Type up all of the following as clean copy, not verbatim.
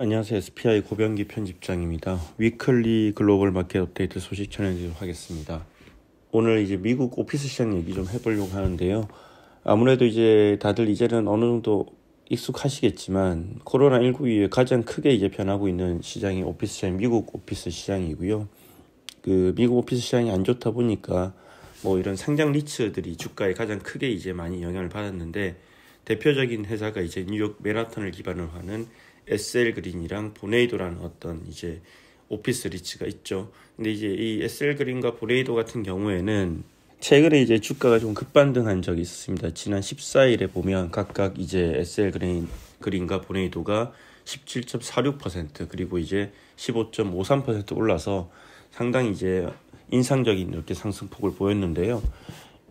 안녕하세요. SPI 고병기 편집장입니다. 위클리 글로벌 마켓 업데이트 소식 전해드리도록 하겠습니다. 오늘 이제 미국 오피스 시장 얘기 좀 해보려고 하는데요. 아무래도 이제 다들 이제는 어느 정도 익숙하시겠지만 코로나19 이후에 가장 크게 이제 변하고 있는 시장이 오피스 시장, 미국 오피스 시장이고요. 미국 오피스 시장이 안 좋다 보니까 뭐 이런 상장 리츠들이 주가에 가장 크게 이제 많이 영향을 받았는데, 대표적인 회사가 이제 뉴욕 맨하탄을 기반으로 하는 SL 그린이랑 보네이도라는 어떤 이제 오피스 리츠가 있죠. 근데 이제 이 SL 그린과 보네이도 같은 경우에는 최근에 이제 주가가 좀 급반등한 적이 있었습니다. 지난 14일에 보면 각각 이제 SL 그린과 보네이도가 17.46% 그리고 이제 15.53% 올라서 상당히 이제 인상적인 이렇게 상승폭을 보였는데요.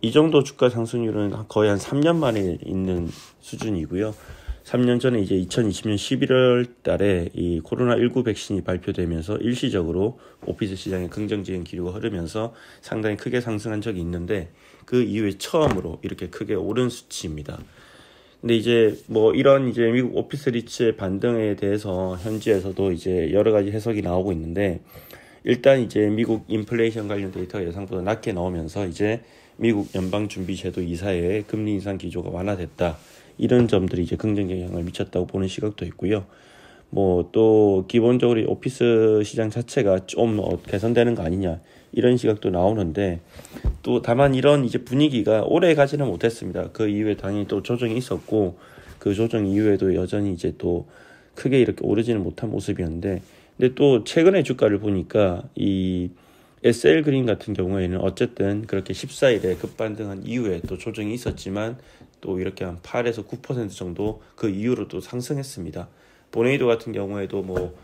이 정도 주가 상승률은 거의 한 3년 만에 있는 수준이고요. 3년 전에 이제 2020년 11월 달에 이 코로나19 백신이 발표되면서 일시적으로 오피스 시장에 긍정적인 기류가 흐르면서 상당히 크게 상승한 적이 있는데, 그 이후에 처음으로 이렇게 크게 오른 수치입니다. 근데 이제 뭐 이런 이제 미국 오피스 리츠의 반등에 대해서 현지에서도 이제 여러 가지 해석이 나오고 있는데, 일단 이제 미국 인플레이션 관련 데이터가 예상보다 낮게 나오면서 이제 미국 연방준비제도 이사회의 금리 인상 기조가 완화됐다, 이런 점들이 이제 긍정적 영향을 미쳤다고 보는 시각도 있고요. 뭐 또 기본적으로 오피스 시장 자체가 좀 개선되는 거 아니냐, 이런 시각도 나오는데, 또 다만 이런 이제 분위기가 오래 가지는 못했습니다. 그 이후에 당연히 또 조정이 있었고, 그 조정 이후에도 여전히 이제 또 크게 이렇게 오르지는 못한 모습이었는데, 근데 또 최근에 주가를 보니까 이 SL 그린 같은 경우에는 어쨌든 그렇게 14일에 급반등한 이후에 또 조정이 있었지만 또 이렇게 한 8에서 9% 정도 그 이후로 또 상승했습니다. 보네이도 같은 경우에도 뭐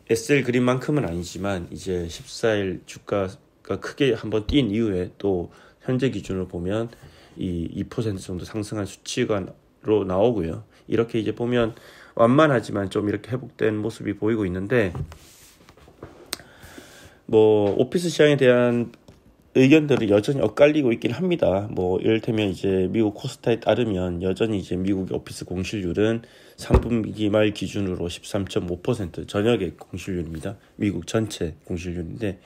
SL 그린만큼은 아니지만 이제 14일 주가가 크게 한번 뛴 이후에 또 현재 기준으로 보면 이 2% 정도 상승한 수치가로 나오고요. 이렇게 이제 보면 완만하지만 좀 이렇게 회복된 모습이 보이고 있는데, 뭐 오피스 시장에 대한 의견들이 여전히 엇갈리고 있긴 합니다. 뭐 이를테면 이제 미국 코스타에 따르면 여전히 이제 미국의 오피스 공실률은 3분기 말 기준으로 13.5%, 저녁의 공실률입니다. 미국 전체 공실률인데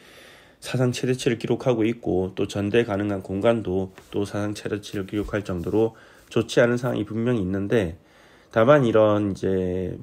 사상 최대치를 기록하고 있고, 또 전대 가능한 공간도 또 사상 최대치를 기록할 정도로 좋지 않은 상황이 분명히 있는데, 다만 이런 이제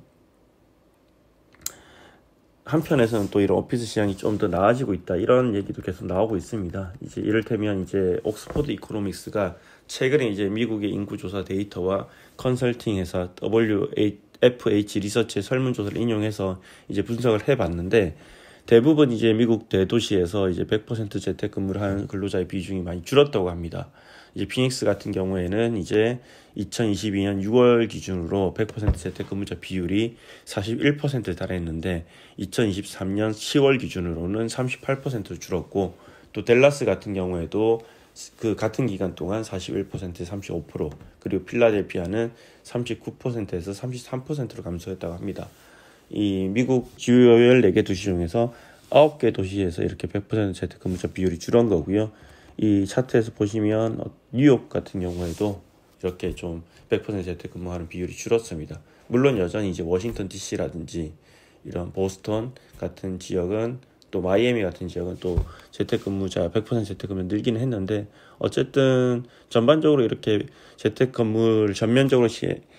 한편에서는 또 이런 오피스 시장이 좀 더 나아지고 있다, 이런 얘기도 계속 나오고 있습니다. 이제 이를테면 이제 옥스퍼드 이코노믹스가 최근에 이제 미국의 인구조사 데이터와 컨설팅 회사 WFH 리서치의 설문조사를 인용해서 이제 분석을 해봤는데, 대부분 이제 미국 대도시에서 이제 100% 재택근무를 하는 근로자의 비중이 많이 줄었다고 합니다. 이제 피닉스 같은 경우에는 이제 2022년 6월 기준으로 100% 재택근무자 비율이 41%에 달했는데 2023년 10월 기준으로는 38%로 줄었고, 또 댈러스 같은 경우에도 그 같은 기간 동안 41%에 35%, 그리고 필라델피아는 39%에서 33%로 감소했다고 합니다. 이 미국 주요 14개 도시 중에서 9개 도시에서 이렇게 100% 재택근무자 비율이 줄은 거고요. 이 차트에서 보시면 뉴욕 같은 경우에도 이렇게 좀 100% 재택근무하는 비율이 줄었습니다. 물론 여전히 이제 워싱턴 DC라든지 이런 보스턴 같은 지역은, 또 마이애미 같은 지역은 또 재택근무자 100% 재택근무 늘기는 했는데, 어쨌든 전반적으로 이렇게 재택근무를 전면적으로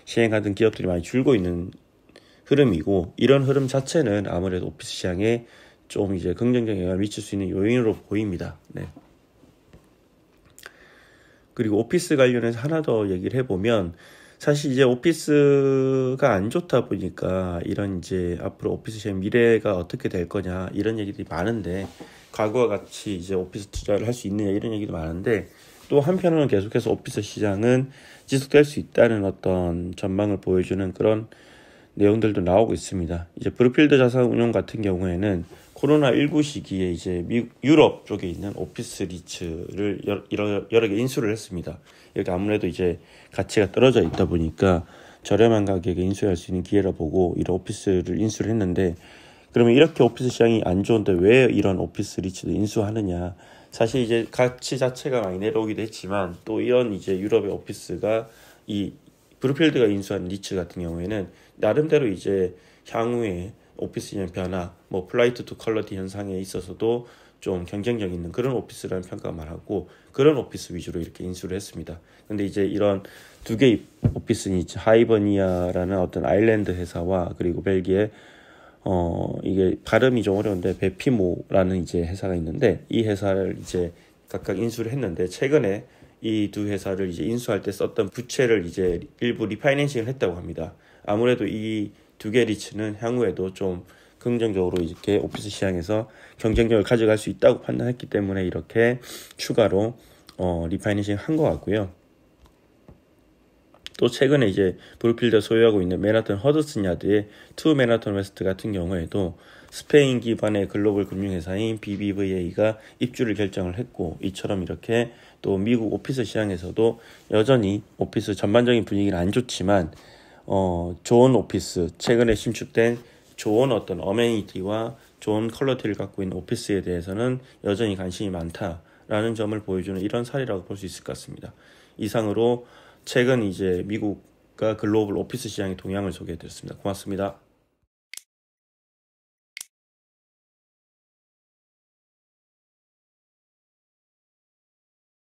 시행하던 기업들이 많이 줄고 있는 흐름이고, 이런 흐름 자체는 아무래도 오피스 시장에 좀 이제 긍정적인 영향을 미칠 수 있는 요인으로 보입니다. 네. 그리고 오피스 관련해서 하나 더 얘기를 해보면, 사실 이제 오피스가 안 좋다 보니까 이런 이제 앞으로 오피스 시장 미래가 어떻게 될 거냐, 이런 얘기들이 많은데, 과거와 같이 이제 오피스 투자를 할 수 있느냐, 이런 얘기도 많은데, 또 한편으로는 계속해서 오피스 시장은 지속될 수 있다는 어떤 전망을 보여주는 그런 내용들도 나오고 있습니다. 이제 브룩필드 자산운용 같은 경우에는 코로나19 시기에 이제 유럽 쪽에 있는 오피스 리츠를 여러 개 인수를 했습니다. 이렇게 아무래도 이제 가치가 떨어져 있다 보니까 저렴한 가격에 인수할 수 있는 기회라 보고 이런 오피스를 인수를 했는데, 그러면 이렇게 오피스 시장이 안 좋은데 왜 이런 오피스 리츠도 인수하느냐? 사실 이제 가치 자체가 많이 내려오기도 했지만, 또 이런 이제 유럽의 오피스가 이 브루필드가 인수한 리츠 같은 경우에는 나름대로 이제 향후에 오피스 시장 변화, 뭐 플라이트 투 퀄리티 현상에 있어서도 좀 경쟁력 있는 그런 오피스라는 평가가 말하고 그런 오피스 위주로 이렇게 인수를 했습니다. 근데 이제 이런 두 개의 오피스는 하이버니아라는 어떤 아일랜드 회사와 그리고 벨기에 이게 발음이 좀 어려운데 베피모라는 이제 회사가 있는데 이 회사를 이제 각각 인수를 했는데 최근에 이 두 회사를 이제 인수할 때 썼던 부채를 이제 일부 리파이낸싱을 했다고 합니다. 아무래도 이 두 개 리츠는 향후에도 좀 긍정적으로 이렇게 오피스 시장에서 경쟁력을 가져갈 수 있다고 판단했기 때문에 이렇게 추가로 리파이낸싱 한 것 같고요. 또 최근에 이제 브룩필드가 소유하고 있는 맨하튼 허드슨 야드의 투 맨하튼 웨스트 같은 경우에도 스페인 기반의 글로벌 금융회사인 BBVA가 입주를 결정을 했고 이처럼 이렇게 또 미국 오피스 시장에서도 여전히 오피스 전반적인 분위기는 안 좋지만 좋은 오피스, 최근에 신축된 좋은 어떤 어메니티와 좋은 퀄리티를 갖고 있는 오피스에 대해서는 여전히 관심이 많다라는 점을 보여주는 이런 사례라고 볼 수 있을 것 같습니다. 이상으로 최근 이제 미국과 글로벌 오피스 시장의 동향을 소개해드렸습니다. 고맙습니다.